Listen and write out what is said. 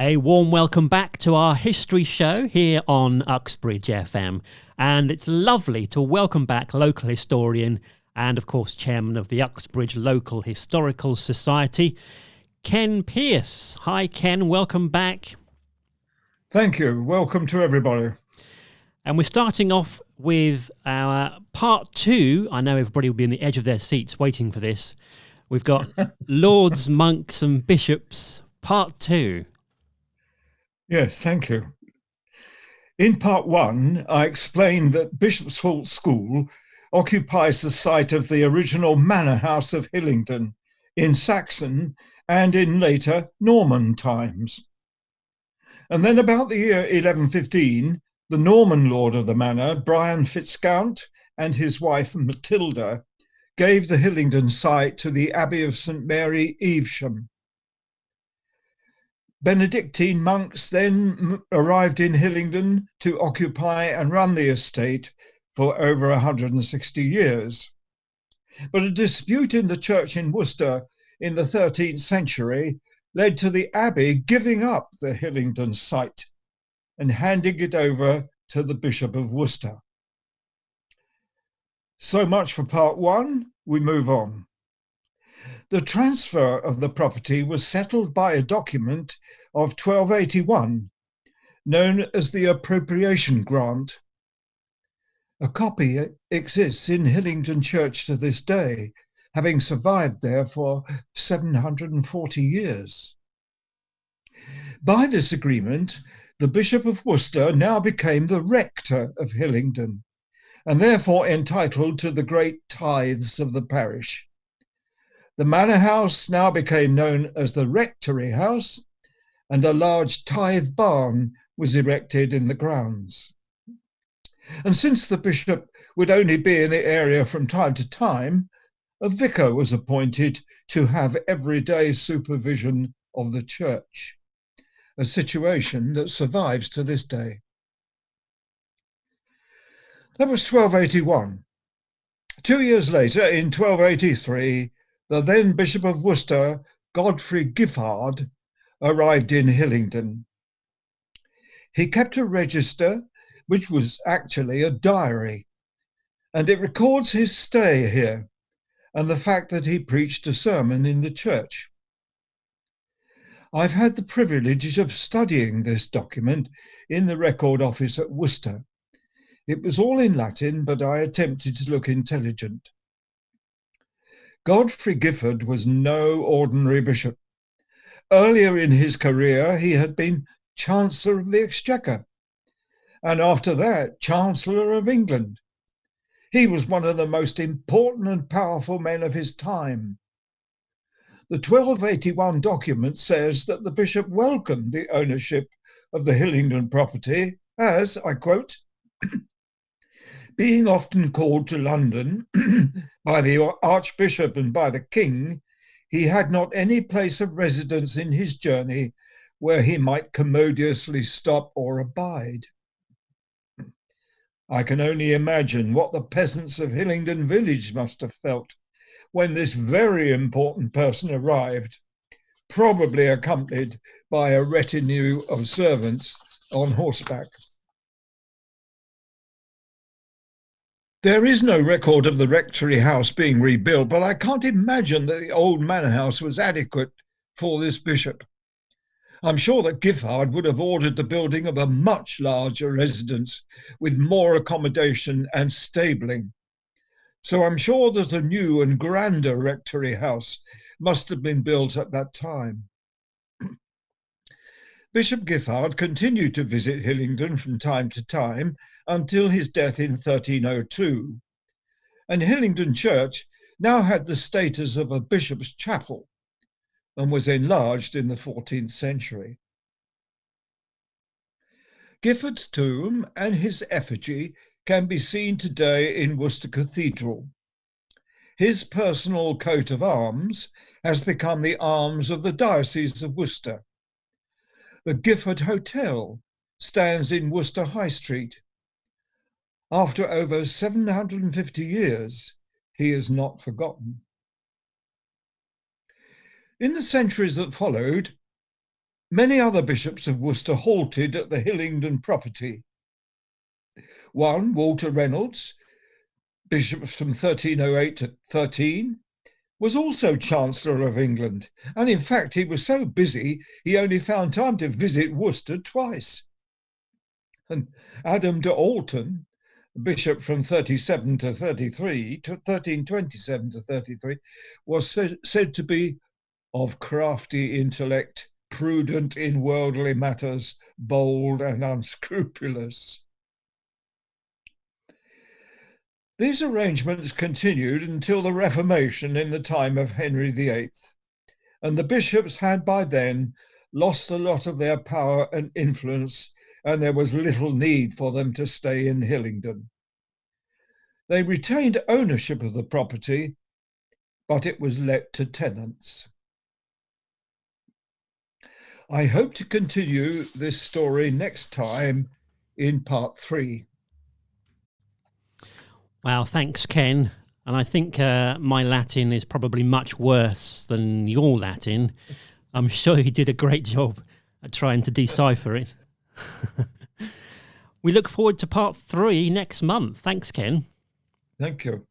A warm welcome back to our history show here on Uxbridge FM. And it's lovely to welcome back local historian and, of course, chairman of the Uxbridge Local Historical Society, Ken Pearce. Hi, Ken. Welcome back. Thank you. Welcome to everybody. And we're starting off with our part two. I know everybody will be on the edge of their seats waiting for this. We've got Lords, Monks and Bishops, part two. Yes, thank you. In part one, I explained that Bishop's Hall School occupies the site of the original manor house of Hillingdon in Saxon and in later Norman times. And then about the year 1115, the Norman lord of the manor, Brian Fitzgaunt, and his wife Matilda, gave the Hillingdon site to the Abbey of St Mary, Evesham. Benedictine monks then arrived in Hillingdon to occupy and run the estate for over 160 years. But a dispute in the church in Worcester in the 13th century led to the abbey giving up the Hillingdon site and handing it over to the Bishop of Worcester. So much for part one. We move on. The transfer of the property was settled by a document of 1281, known as the Appropriation Grant. A copy exists in Hillingdon Church to this day, having survived there for 740 years. By this agreement, the Bishop of Worcester now became the rector of Hillingdon, and therefore entitled to the great tithes of the parish. The manor house now became known as the Rectory House, and a large tithe barn was erected in the grounds. And since the bishop would only be in the area from time to time, a vicar was appointed to have everyday supervision of the church, a situation that survives to this day. That was 1281. 2 years later, in 1283, the then Bishop of Worcester, Godfrey Giffard, arrived in Hillingdon. He kept a register, which was actually a diary, and it records his stay here and the fact that he preached a sermon in the church. I've had the privilege of studying this document in the record office at Worcester. It was all in Latin, but I attempted to look intelligent. Godfrey Giffard was no ordinary bishop. Earlier in his career, he had been Chancellor of the Exchequer, and after that, Chancellor of England. He was one of the most important and powerful men of his time. The 1281 document says that the bishop welcomed the ownership of the Hillingdon property as, I quote, being often called to London by the Archbishop and by the King, he had not any place of residence in his journey where he might commodiously stop or abide. I can only imagine what the peasants of Hillingdon village must have felt when this very important person arrived, probably accompanied by a retinue of servants on horseback. There is no record of the rectory house being rebuilt, but I can't imagine that the old manor house was adequate for this bishop. I'm sure that Giffard would have ordered the building of a much larger residence with more accommodation and stabling. So I'm sure that a new and grander rectory house must have been built at that time. Bishop Giffard continued to visit Hillingdon from time to time until his death in 1302, and Hillingdon Church now had the status of a bishop's chapel and was enlarged in the 14th century. Giffard's tomb and his effigy can be seen today in Worcester Cathedral. His personal coat of arms has become the arms of the Diocese of Worcester. The Giffard Hotel stands in Worcester High Street. After over 750 years, he is not forgotten. In the centuries that followed, Many other bishops of Worcester halted at the Hillingdon property. One, Walter Reynolds, bishop from 1308 to 13, was also Chancellor of England, and in fact he was so busy he only found time to visit Worcester twice. And Adam de Alton, bishop from 37 to 33, to 1327 to 33, was said to be of crafty intellect, prudent in worldly matters, bold and unscrupulous. These arrangements continued until the Reformation in the time of Henry VIII, and the bishops had by then lost a lot of their power and influence, and there was little need for them to stay in Hillingdon. They retained ownership of the property, but it was let to tenants. I hope to continue this story next time in part 3. Wow, thanks, Ken. And I think my Latin is probably much worse than your Latin. I'm sure you did a great job at trying to decipher it. We look forward to part 3 next month. Thanks, Ken. Thank you.